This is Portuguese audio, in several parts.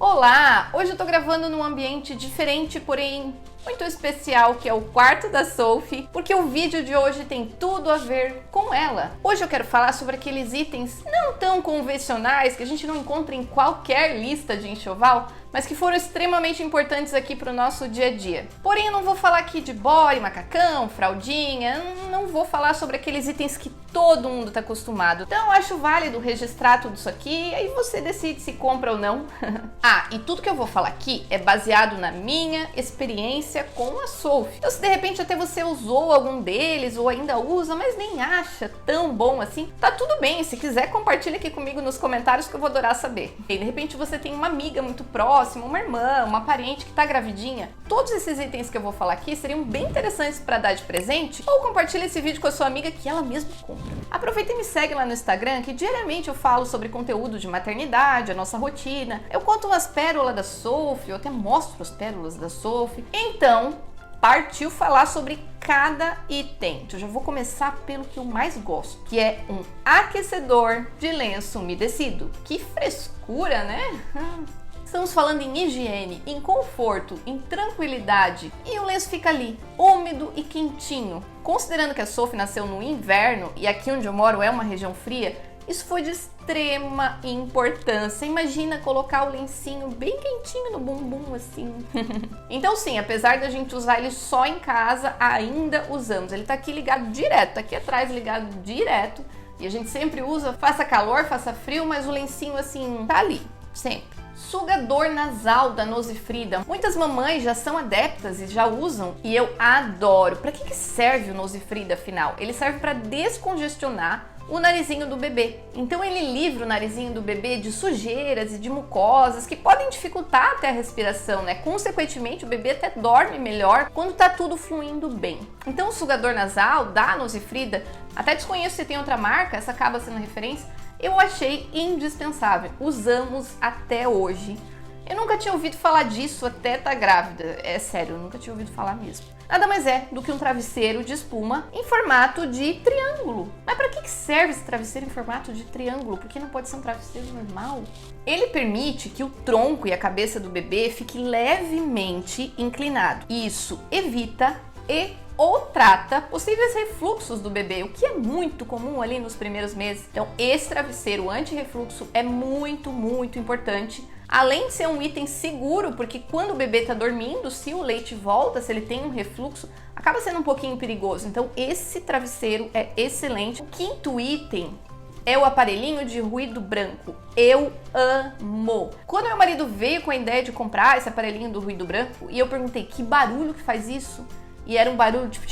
Olá! Hoje eu tô gravando num ambiente diferente, porém muito especial, que é o quarto da Sophie, porque o vídeo de hoje tem tudo a ver com ela. Hoje eu quero falar sobre aqueles itens não tão convencionais que a gente não encontra em qualquer lista de enxoval, mas que foram extremamente importantes aqui para o nosso dia a dia. Porém, eu não vou falar aqui de body, macacão, fraldinha, não vou falar sobre aqueles itens que todo mundo está acostumado. Então, eu acho válido registrar tudo isso aqui, aí você decide se compra ou não. E tudo que eu vou falar aqui é baseado na minha experiência com a Sophie. Então, se de repente até você usou algum deles ou ainda usa, mas nem acha tão bom assim, tá tudo bem. Se quiser, compartilha aqui comigo nos comentários que eu vou adorar saber. E de repente você tem uma amiga muito próxima, uma irmã, uma parente que tá gravidinha. Todos esses itens que eu vou falar aqui seriam bem interessantes para dar de presente, ou compartilha esse vídeo com a sua amiga que ela mesma compra. Aproveita e me segue lá no Instagram, que diariamente eu falo sobre conteúdo de maternidade, a nossa rotina. Eu conto umas pérolas da Sophie, eu até mostro as pérolas da Sophie. Então, partiu falar sobre cada item. Eu já vou começar pelo que eu mais gosto, que é um aquecedor de lenço umedecido. Que frescura, né? Estamos falando em higiene, em conforto, em tranquilidade, e o lenço fica ali, úmido e quentinho. Considerando que a Sophie nasceu no inverno e aqui onde eu moro é uma região fria, isso foi de extrema importância. Imagina colocar o lencinho bem quentinho no bumbum assim. Então sim, apesar da gente usar ele só em casa, ainda usamos. Ele tá aqui ligado direto, tá aqui atrás ligado direto. E a gente sempre usa, faça calor, faça frio, mas o lencinho assim tá ali, sempre. Sugador nasal da Nosifrida. Muitas mamães já são adeptas e já usam e eu adoro. Para que serve o Nosifrida afinal? Ele serve para descongestionar o narizinho do bebê. Então ele livra o narizinho do bebê de sujeiras e de mucosas que podem dificultar até a respiração, né? Consequentemente, o bebê até dorme melhor quando tá tudo fluindo bem. Então o sugador nasal da Nosifrida, até desconheço se tem outra marca, essa acaba sendo referência, eu achei indispensável. Usamos até hoje. Eu nunca tinha ouvido falar disso até estar grávida. É sério, eu nunca tinha ouvido falar mesmo. Nada mais é do que um travesseiro de espuma em formato de triângulo. Mas para que serve esse travesseiro em formato de triângulo? Por que não pode ser um travesseiro normal? Ele permite que o tronco e a cabeça do bebê fique levemente inclinado. Isso evita ou trata possíveis refluxos do bebê, o que é muito comum ali nos primeiros meses. Então, esse travesseiro anti-refluxo é muito importante. Além de ser um item seguro, porque quando o bebê está dormindo, se o leite volta, se ele tem um refluxo, acaba sendo um pouquinho perigoso. Então, esse travesseiro é excelente. O quinto item é o aparelhinho de ruído branco. Eu amo! Quando meu marido veio com a ideia de comprar esse aparelhinho do ruído branco, e eu perguntei, que barulho que faz isso? E era um barulho tipo...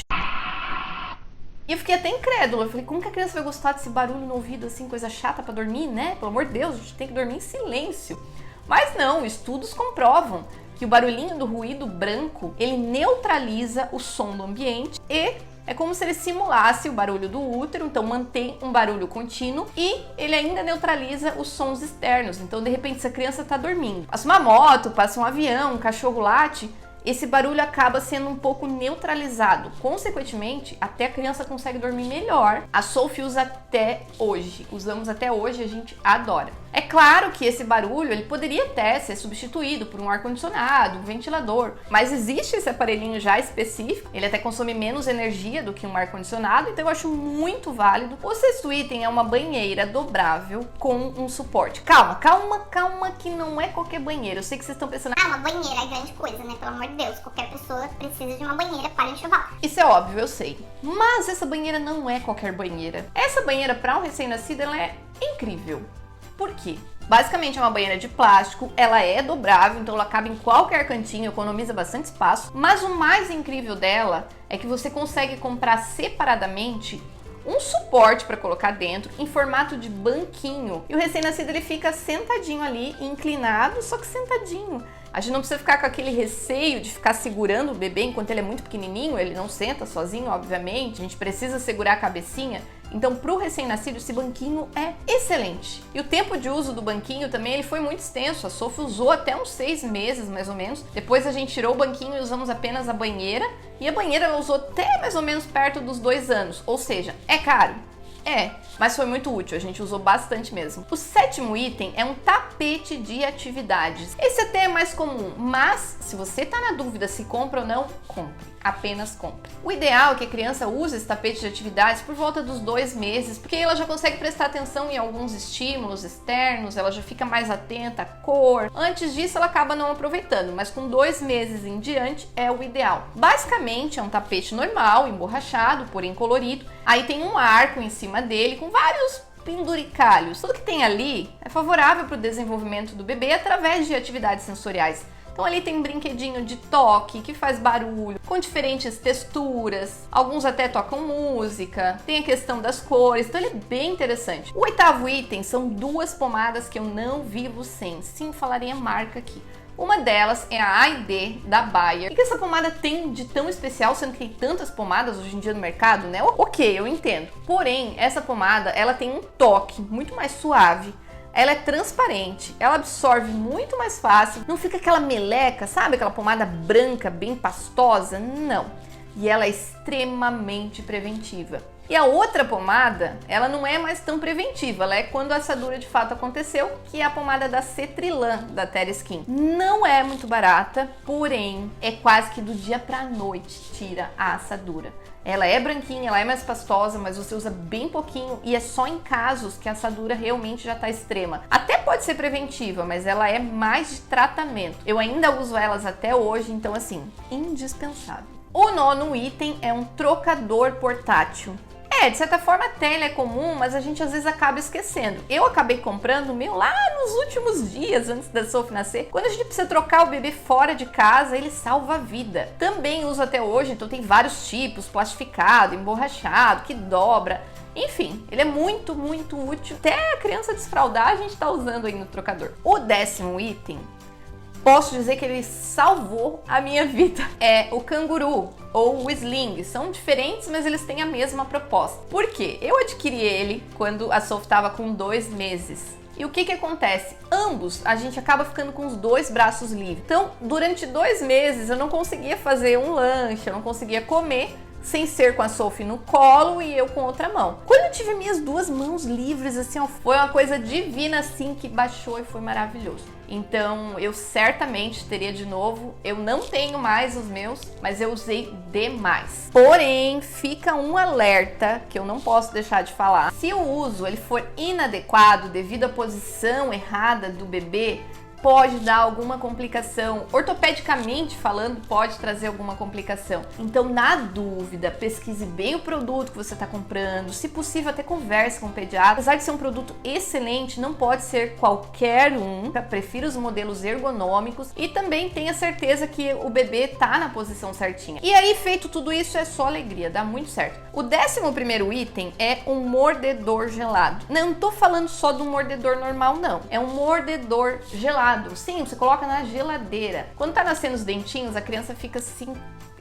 E eu fiquei até incrédula. Eu falei, como que a criança vai gostar desse barulho no ouvido, assim, coisa chata pra dormir, né? Pelo amor de Deus, a gente tem que dormir em silêncio. Mas não, estudos comprovam que o barulhinho do ruído branco, ele neutraliza o som do ambiente e é como se ele simulasse o barulho do útero, então mantém um barulho contínuo e ele ainda neutraliza os sons externos. Então, de repente, se a criança tá dormindo, passa uma moto, passa um avião, um cachorro late, esse barulho acaba sendo um pouco neutralizado. Consequentemente, até a criança consegue dormir melhor. A Sophie usa até hoje. Usamos até hoje, a gente adora. É claro que esse barulho ele poderia até ser substituído por um ar-condicionado, um ventilador, mas existe esse aparelhinho já específico, ele até consome menos energia do que um ar-condicionado, então eu acho muito válido. O sexto item é uma banheira dobrável com um suporte. Calma, que não é qualquer banheira. Eu sei que vocês estão pensando, uma banheira é grande coisa, né? Pelo amor de Deus, qualquer pessoa precisa de uma banheira para enxoval. Isso é óbvio, eu sei. Mas essa banheira não é qualquer banheira. Essa banheira para um recém-nascido, ela é incrível. Por quê? Basicamente é uma banheira de plástico, ela é dobrável, então ela cabe em qualquer cantinho, economiza bastante espaço. Mas o mais incrível dela é que você consegue comprar separadamente um suporte para colocar dentro em formato de banquinho. E o recém-nascido ele fica sentadinho ali, inclinado, só que sentadinho. A gente não precisa ficar com aquele receio de ficar segurando o bebê enquanto ele é muito pequenininho, ele não senta sozinho, obviamente. A gente precisa segurar a cabecinha. Então, para o recém-nascido, esse banquinho é excelente. E o tempo de uso do banquinho também ele foi muito extenso. A Sophie usou até uns 6 meses, mais ou menos. Depois a gente tirou o banquinho e usamos apenas a banheira. E a banheira ela usou até mais ou menos perto dos 2 anos. Ou seja, é caro. Mas foi muito útil, a gente usou bastante mesmo. O 7º item é um tapete de atividades. Esse até é mais comum, mas se você tá na dúvida se compra ou não, compre. Apenas compre. O ideal é que a criança use esse tapete de atividades por volta dos 2 meses, porque ela já consegue prestar atenção em alguns estímulos externos, ela já fica mais atenta à cor. Antes disso, ela acaba não aproveitando, mas com 2 meses em diante é o ideal. Basicamente, é um tapete normal, emborrachado, porém colorido. Aí tem um arco em cima dele com vários penduricalhos. Tudo que tem ali é favorável para o desenvolvimento do bebê através de atividades sensoriais. Então ali tem brinquedinho de toque, que faz barulho, com diferentes texturas, alguns até tocam música, tem a questão das cores, então ele é bem interessante. O 8º item são 2 pomadas que eu não vivo sem, sim, falarei a marca aqui. Uma delas é a AID da Bayer. O que essa pomada tem de tão especial, sendo que tem tantas pomadas hoje em dia no mercado, né? Ok, eu entendo. Porém, essa pomada, ela tem um toque muito mais suave. Ela é transparente, ela absorve muito mais fácil, não fica aquela meleca, sabe? Aquela pomada branca, bem pastosa, não. E ela é extremamente preventiva. E a outra pomada, ela não é mais tão preventiva, ela é quando a assadura de fato aconteceu, que é a pomada da Cetrilan, da Tereskin. Não é muito barata, porém é quase que do dia pra noite tira a assadura. Ela é branquinha, ela é mais pastosa, mas você usa bem pouquinho e é só em casos que a assadura realmente já tá extrema. Até pode ser preventiva, mas ela é mais de tratamento. Eu ainda uso elas até hoje, então assim, indispensável. O 9º item é um trocador portátil. De certa forma até ele é comum, mas a gente às vezes acaba esquecendo. Eu acabei comprando o meu lá nos últimos dias antes da Sophie nascer. Quando a gente precisa trocar o bebê fora de casa, ele salva a vida. Também uso até hoje, então tem vários tipos, plastificado, emborrachado, que dobra. Enfim, ele é muito, muito útil. Até a criança desfraldar a gente tá usando aí no trocador. O 10º item, posso dizer que ele salvou a minha vida. É o canguru ou o sling. São diferentes, mas eles têm a mesma proposta. Por quê? Eu adquiri ele quando a Sophie estava com 2 meses. E o que acontece? Ambos, a gente acaba ficando com os 2 braços livres. Então, durante 2 meses, eu não conseguia fazer um lanche, eu não conseguia comer sem ser com a Sophie no colo e eu com outra mão. Quando eu tive minhas 2 mãos livres, assim, foi uma coisa divina, assim, que baixou e foi maravilhoso. Então, eu certamente teria de novo. Eu não tenho mais os meus, mas eu usei demais. Porém, fica um alerta que eu não posso deixar de falar. Se o uso ele for inadequado devido à posição errada do bebê, pode dar alguma complicação. Ortopedicamente falando, pode trazer alguma complicação. Então, na dúvida, pesquise bem o produto que você está comprando. Se possível, até converse com o pediatra. Apesar de ser um produto excelente, não pode ser qualquer um. Prefira os modelos ergonômicos e também tenha certeza que o bebê tá na posição certinha. E aí, feito tudo isso, é só alegria, dá muito certo. O 11º item é um mordedor gelado. Não tô falando só do mordedor normal, não. É um mordedor gelado. Sim, você coloca na geladeira. Quando tá nascendo os dentinhos, a criança fica assim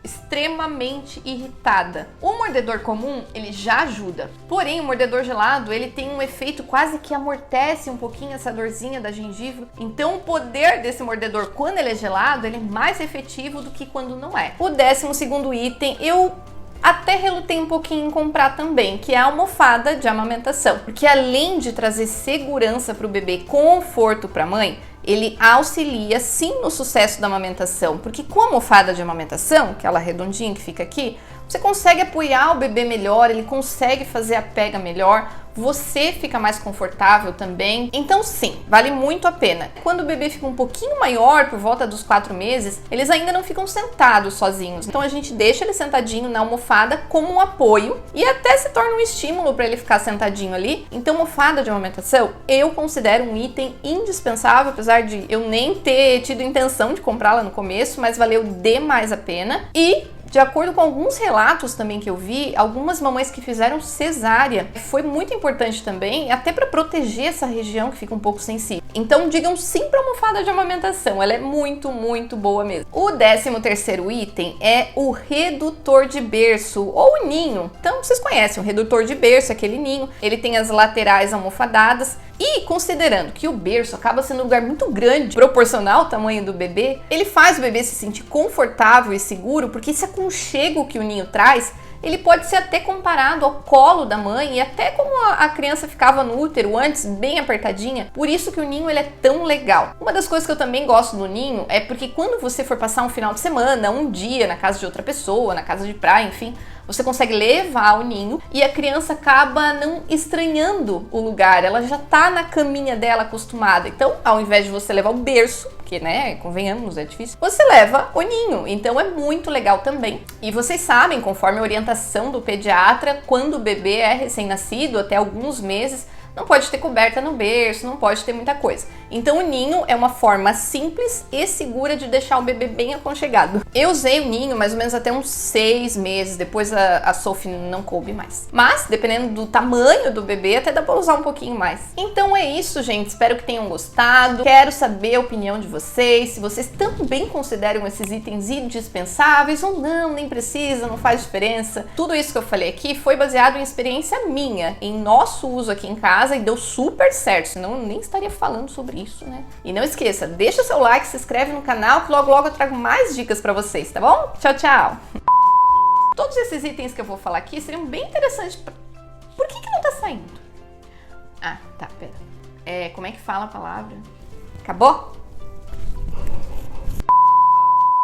extremamente irritada. O mordedor comum, ele já ajuda. Porém, o mordedor gelado, ele tem um efeito quase que amortece um pouquinho essa dorzinha da gengiva. Então, o poder desse mordedor, quando ele é gelado, ele é mais efetivo do que quando não é. O 12º item, eu até relutei um pouquinho em comprar também, que é a almofada de amamentação. Porque além de trazer segurança para o bebê, conforto para a mãe, ele auxilia sim no sucesso da amamentação, porque com a almofada de amamentação, aquela redondinha que fica aqui, você consegue apoiar o bebê melhor, ele consegue fazer a pega melhor, você fica mais confortável também. Então sim, vale muito a pena. Quando o bebê fica um pouquinho maior, por volta dos 4 meses, eles ainda não ficam sentados sozinhos. Então a gente deixa ele sentadinho na almofada como um apoio e até se torna um estímulo para ele ficar sentadinho ali. Então almofada de amamentação eu considero um item indispensável, apesar de eu nem ter tido intenção de comprá-la no começo, mas valeu demais a pena. E de acordo com alguns relatos também que eu vi, algumas mamães que fizeram cesárea, foi muito importante também, até para proteger essa região que fica um pouco sensível. Então digam sim para a almofada de amamentação, ela é muito, muito boa mesmo. O 13º item é o redutor de berço, ou o ninho. Então vocês conhecem o redutor de berço, aquele ninho, ele tem as laterais almofadadas. E considerando que o berço acaba sendo um lugar muito grande, proporcional ao tamanho do bebê, ele faz o bebê se sentir confortável e seguro, porque esse aconchego que o ninho traz ele pode ser até comparado ao colo da mãe e até como a criança ficava no útero antes, bem apertadinha. Por isso que o ninho ele é tão legal. Uma das coisas que eu também gosto do ninho é porque quando você for passar um final de semana, um dia na casa de outra pessoa, na casa de praia, enfim, você consegue levar o ninho e a criança acaba não estranhando o lugar, ela já tá na caminha dela acostumada. Então, ao invés de você levar o berço, porque, né, convenhamos, é difícil, você leva o ninho. Então, é muito legal também. E vocês sabem, conforme a orientação do pediatra, quando o bebê é recém-nascido, até alguns meses, não pode ter coberta no berço, não pode ter muita coisa. Então o ninho é uma forma simples e segura de deixar o bebê bem aconchegado. Eu usei o ninho mais ou menos até uns 6 meses, depois a Sophie não coube mais. Mas, dependendo do tamanho do bebê, até dá pra usar um pouquinho mais. Então é isso, gente. Espero que tenham gostado. Quero saber a opinião de vocês, se vocês também consideram esses itens indispensáveis ou não, nem precisa, não faz diferença. Tudo isso que eu falei aqui foi baseado em experiência minha, em nosso uso aqui em casa, e deu super certo, senão eu nem estaria falando sobre isso, né? E não esqueça, deixa o seu like, se inscreve no canal que logo logo eu trago mais dicas pra vocês, tá bom? Tchau, tchau! Todos esses itens que eu vou falar aqui seriam bem interessantes pra... Por que não tá saindo? Ah, tá, pera. Como é que fala a palavra? Acabou?